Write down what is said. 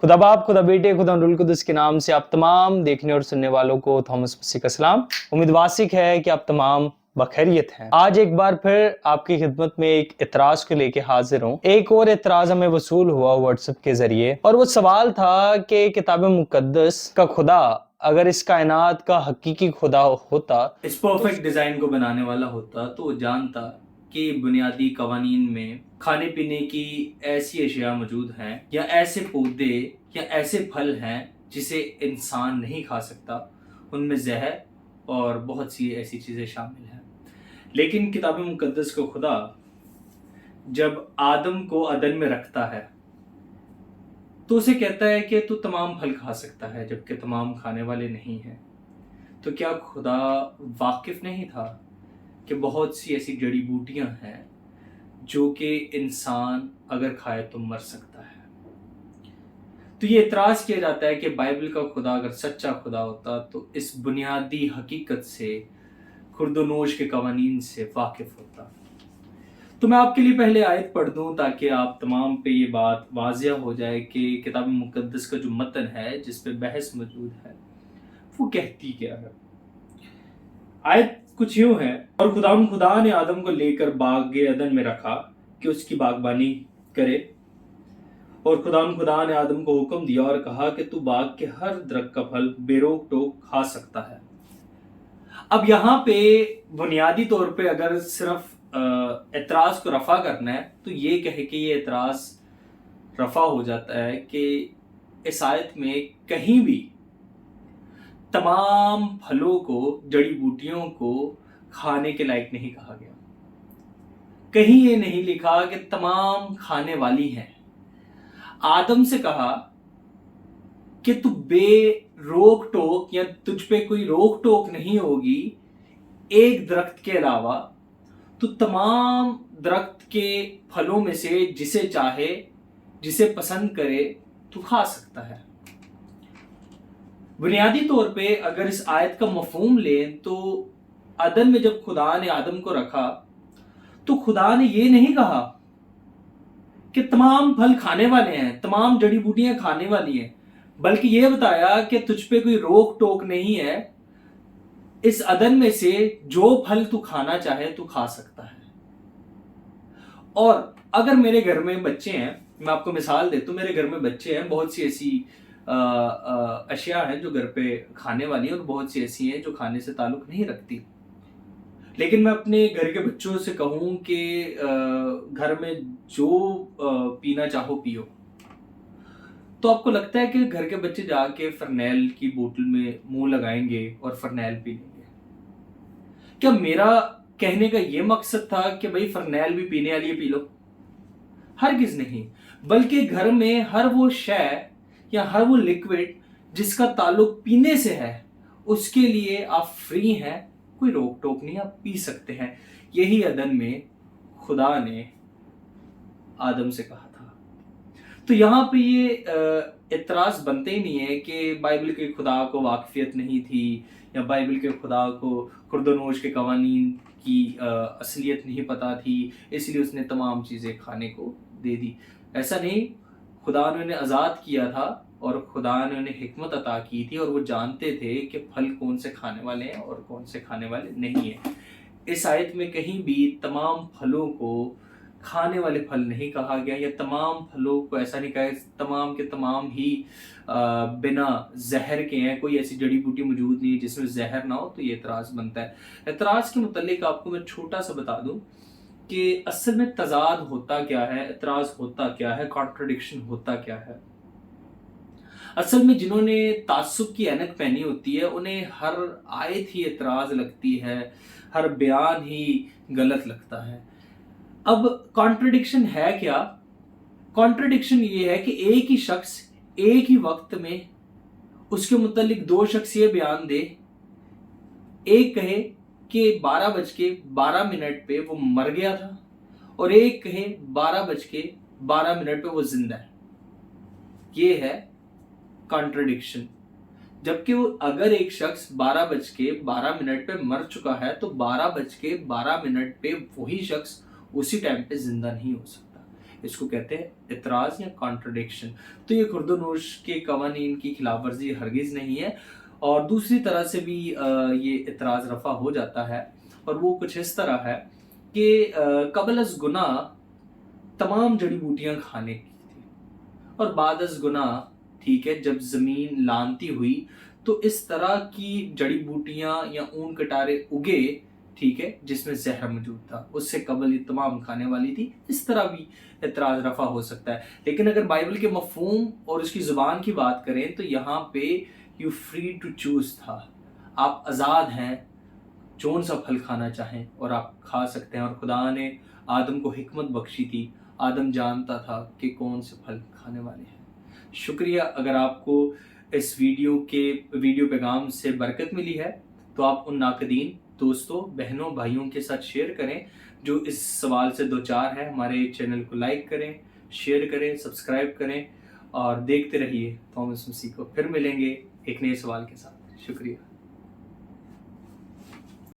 खुदा बाप, खुदा बेटे, खुदा रुल कुदस के नाम से आप तमाम देखने और सुनने वालों को थॉमस मसीह का सलाम। उम्मीद वासिक है कि आप तमाम बखैरियत हैं। आज एक बार फिर आपकी खिदमत में एक एतराज को लेके हाजिर हूँ। एक और एतराज हमें वसूल हुआ व्हाट्सएप के जरिए, और वो सवाल था कि किताब मुकद्दस का खुदा अगर इस कायनात का हकीकी खुदा होता, इस परफेक्ट डिजाइन को बनाने वाला होता, तो वो जानता कि बुनियादी कवानीन में खाने पीने की ऐसी अशिया मौजूद हैं या ऐसे पौधे या ऐसे फल हैं जिसे इंसान नहीं खा सकता, उनमें जहर और बहुत सी ऐसी चीज़ें शामिल हैं। लेकिन किताब मुकद्दस को खुदा जब आदम को अदन में रखता है तो उसे कहता है कि तू तमाम फल खा सकता है, जबकि तमाम खाने वाले नहीं हैं। तो क्या खुदा वाकिफ नहीं था कि बहुत सी ऐसी जड़ी बूटियां हैं जो कि इंसान अगर खाए तो मर सकता है? तो ये इतराज़ किया जाता है कि बाइबल का खुदा अगर सच्चा खुदा होता तो इस बुनियादी हकीकत से, खुर्दोनोश के कवानीन से वाकिफ होता। तो मैं आपके लिए पहले आयत पढ़ दूं ताकि आप तमाम पे ये बात वाज़िया हो जाए कि किताब मुकद्दस का जो मतन है जिस पे बहस मौजूद है वो कहती क्या है। आयत कुछ यूं है, और खुदा ने आदम को लेकर बाग अदन में रखा कि उसकी बागबानी करे। और खुदा ने आदम को हुक्म दिया और कहा कि तू बाग के हर दरख्त का फल बेरोक टोक खा सकता है। अब यहाँ पे बुनियादी तौर पे अगर सिर्फ एतराज को रफा करना है तो ये कहे कि ये एतराज रफा हो जाता है कि इस आयत में कहीं भी तमाम फलों को, जड़ी बूटियों को खाने के लायक नहीं कहा गया। कहीं ये नहीं लिखा कि तमाम खाने वाली हैं। आदम से कहा कि तू रोक टोक या तुझ पे कोई रोक टोक नहीं होगी एक दरख्त के अलावा, तो तमाम दरख्त के फलों में से जिसे चाहे, जिसे पसंद करे तो खा सकता है। बुनियादी तौर पे अगर इस आयत का मफहूम लें तो अदन में जब खुदा ने आदम को रखा तो खुदा ने ये नहीं कहा कि तमाम फल खाने वाले हैं, तमाम जड़ी बूटियां खाने वाली हैं, बल्कि यह बताया कि तुझ पे कोई रोक टोक नहीं है, इस अदन में से जो फल तू खाना चाहे तू खा सकता है। और अगर मेरे घर में बच्चे हैं, मैं आपको मिसाल देता हूं, मेरे घर में बच्चे हैं, बहुत सी ऐसी अशिया हैं जो घर पे खाने वाली हैं और बहुत सी ऐसी हैं जो खाने से ताल्लुक नहीं रखती। लेकिन मैं अपने घर के बच्चों से कहूं कि घर में जो पीना चाहो पियो, तो आपको लगता है कि घर के बच्चे जाके फरनैल की बोतल में मुंह लगाएंगे और फरनैल पी लेंगे? क्या मेरा कहने का यह मकसद था कि भाई फरनैल भी पीने वाली पी लो? हरगिज़ नहीं, बल्कि घर में हर वो शय या हर वो लिक्विड जिसका ताल्लुक पीने से है उसके लिए आप फ्री हैं, कोई रोक टोक नहीं, आप पी सकते हैं। यही अदन में खुदा ने आदम से कहा था। तो यहाँ पे ये इतराज बनते ही नहीं है कि बाइबल के खुदा को वाकफियत नहीं थी या बाइबल के खुदा को खुर्दोनोश के कवानीन की असलियत नहीं पता थी, इसलिए उसने तमाम चीज़ें खाने को दे दी। ऐसा नहीं, खुदा ने उन्हें आज़ाद किया था और खुदा ने उन्हें हिकमत अता की थी, और वो जानते थे कि फल कौन से खाने वाले हैं और कौन से खाने वाले नहीं हैं। इस आयत में कहीं भी तमाम फलों को खाने वाले फल नहीं कहा गया, या तमाम फलों को ऐसा नहीं कहा तमाम के तमाम ही बिना जहर के हैं, कोई ऐसी जड़ी बूटी मौजूद नहीं है जिसमें जहर ना हो। तो ये एतराज़ बनता है। एतराज़ के मुतालिक आपको मैं छोटा सा बता दूं कि असल में तजाद होता क्या है, एतराज़ होता क्या है, कॉन्ट्रडिक्शन होता क्या है। असल में जिन्होंने तासुब की ऐनक पहनी होती है उन्हें हर आयत ही एतराज़ लगती है, हर बयान ही गलत लगता है। अब कॉन्ट्रडिक्शन है क्या? कॉन्ट्रडिक्शन ये है कि एक ही शख्स एक ही वक्त में उसके मुतालिक दो शख्स ये बयान दे, एक कहे कि 12:12 पे वो मर गया था और एक कहे 12:12 पे वो जिंदा है। ये है कॉन्ट्रडिक्शन। जबकि वो अगर एक शख्स 12:12 पे मर चुका है तो 12:12 पे वही शख्स उसी टाइम पे जिंदा नहीं हो सकता। इसको कहते हैं इतराज़ या कॉन्ट्रडिक्शन। तो ये खुर्द-ओ-नोश के कवानीन की खिलाफ वर्जी हरगिज़ नहीं है, और दूसरी तरह से भी ये इतराज़ रफ़ा हो जाता है, और वो कुछ इस तरह है कि क़ब्ल अज़ गुनाह तमाम जड़ी बूटियाँ खाने की थी, और बाद अज़ गुनाह, ठीक है, जब ज़मीन लानती हुई तो इस तरह की जड़ी बूटियाँ या ऊन कटारे उगे, ठीक है, जिसमें ज़हर मौजूद था, उससे क़ब्ल ये तमाम खाने वाली थी। इस तरह भी एतराज़ रफ़ा हो सकता है। लेकिन अगर बाइबल के मफ़हूम और उसकी ज़ुबान की बात करें तो यहाँ पे यू फ्री टू चूज़ था, आप आज़ाद हैं, जौन सा फल खाना चाहें और आप खा सकते हैं। और खुदा ने आदम को हिकमत बख्शी थी, आदम जानता था कि कौन से फल खाने वाले हैं। शुक्रिया। अगर आपको इस वीडियो पैगाम से बरकत मिली है तो आप उन नाक़दीन, दोस्तों, बहनों, भाइयों के साथ शेयर करें जो इस सवाल से दो चार हैं। हमारे चैनल को लाइक करें, शेयर करें, सब्सक्राइब करें, और देखते रहिए थॉमस मसीह को। फिर मिलेंगे एक नए सवाल के साथ। शुक्रिया।